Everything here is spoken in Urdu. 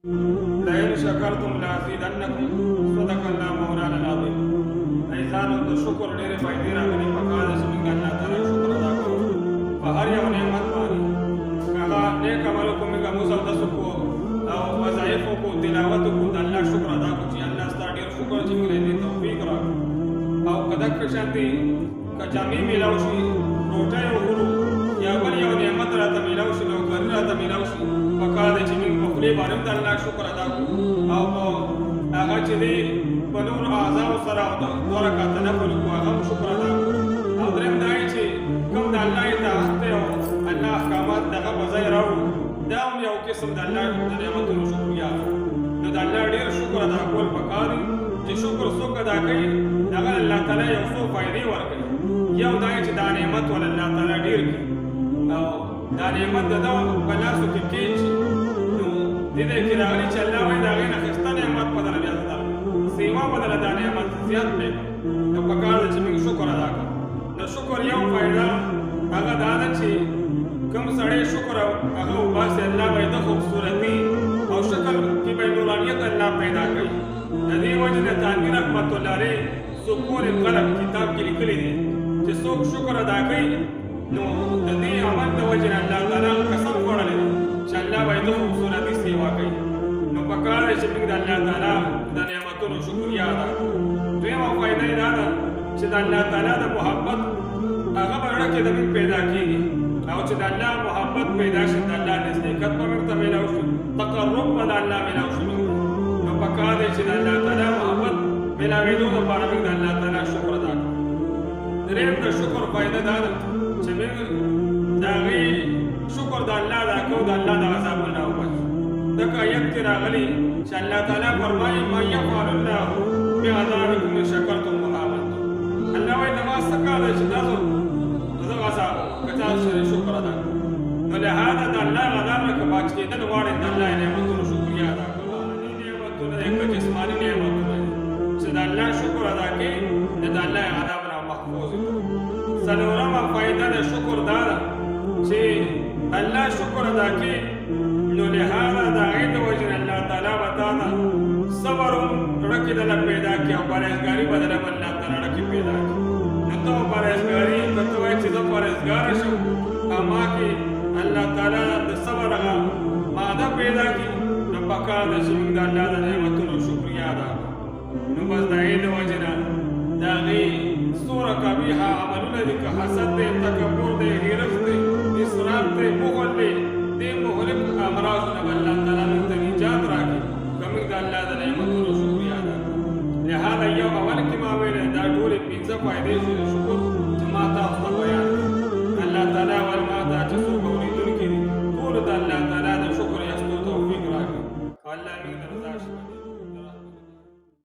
لئن شكرتم لأزيدنكم صدق الله مولانا العظيم. ایزانو د شکر ډېرې فائدې راغلي پکار ده چې موږ د الله تعالی شکر ادا کړو په هر یو نعمت باندې. که هغه نیک عمل وکړو موږ مونځ اودس وکړو او وظایف وکړو تلاوت وکړو د الله شکر ادا کړو چې الله ستا ډېر شکر چې موږ دې توفیق راکړو. او که دغه شانتې که جامې میلاو شي روټۍ وخورو یا بل یو نعمت راته میلاو شي نوکري راته میلاو شي پکار ده چې موږ په خولې باندې د الله شکر ادا کړو او هغه چې دی په نورو اعضاو سره دوه رکعته نفل وکړو هغه هم شکر ادا کړو. او درېیم دا چې کوم د الله اطاعت دی او الله احکامات دغه په ځای راوړو دا هم یو قسم د الله د نعمتونو شکریا ده. نو د الله ډېر شکر ادا کول پکار دي چې شکر څوک ادا کوي هغه الله تعالی یو څو فایدې ورکوي. یو دا چې دا نعمت ول الله تعالی ډېر کړي او دا نعمت د ده په لاسو کې کېږي. نو دې ځای کې راغلي چې الله وایي د هغې نه ښایسته نعمت په دله بیا زه درکړم سیوا بدله دا نعمت زیات پرې کړم. نو پکار ده چې موږ شکر ادا کړو. د شکر یو فایده هغه دا ده چې کوم سړی شکر هغه وباسي الله به یې د خوبصورتي او شکل کې به نورانیت الله پیدا کوي. د دې وجې نه تانوي رحمت الله علیه سکون القلب کتاب کې لیکلی دی چې څوک شکر ادا کوي نو د دې عمل د وجې نه الله تعالی قسم خوړلی دی چې الله به یې د خوبصورتي سیوا کوي. نو پکار دی چې موږ د الله تعالی د نعمتونو شکریا ادا کړو. دویمه فایده یې دا ده چې د الله تعالی د محبت هغه به زړه کې د موږ پیدا کېږي او چې د الله محبت پیدا شي د الله نزدېکت به موږ ته میلاو شي تقرب به د الله میلاو شي. نو پکار دی چې د الله تعالی محبت میلاوېدو لپاره موږ د الله تعالی شکر ادا کړو. درېیم د شکر فایده دا ده چې موږ د هغې شکر د الله ادا کوو د الله د عذابو نه وبچو. دغه آیت کې راغلي چې الله تعالی فرمایي ما یفعل الله بعذابکم ان شکرتم وآمنتم. الله وایي زما څه کار دی چې تاسو زه عذاب که تاسو سره شکر ادا کړو. نو لهذا د الله عذاب نه که باچ کېدل غواړئ د الله نعمتونو شکریا ادا کړو. نعمتونه دی که جسماني نعمتونه دي چې د الله شکر ادا کوي د الله عذاب نه محفوظ وي. څلورمه فایده د شکر دا ده چې الله شکر ادا کوي نو لهذا د هغې د وجې نه الله تعالی به تا ته صبر هم زړه کې دله پیدا کړي او پرهېزګاري به دله به الله تعالی زړه کې پیدا کړي. نو ته پرهېزګاري که ته وایې چې زه پرهېزګاره شم او ما کې الله تعالی د صبر هغه ماده پیدا کړي نو پکار ده چې موږ د الله د نعمتونو شکریا ادا کړو. نو بس د هغې د وجې نه د هغې څومره قبیحه عملونه دي که حسد دی تکبر دی حرص دی اسراف دی بخل دی دې مهلک امراضو نه به الله تعالی موږ ته نجات راکړي که موږ د الله د نعمتونو شکریا ادا کړو. لهذا یو اول کې ما ویلی دا ټولې پنځه فایدې شوې د شکر چې ما تاسو ته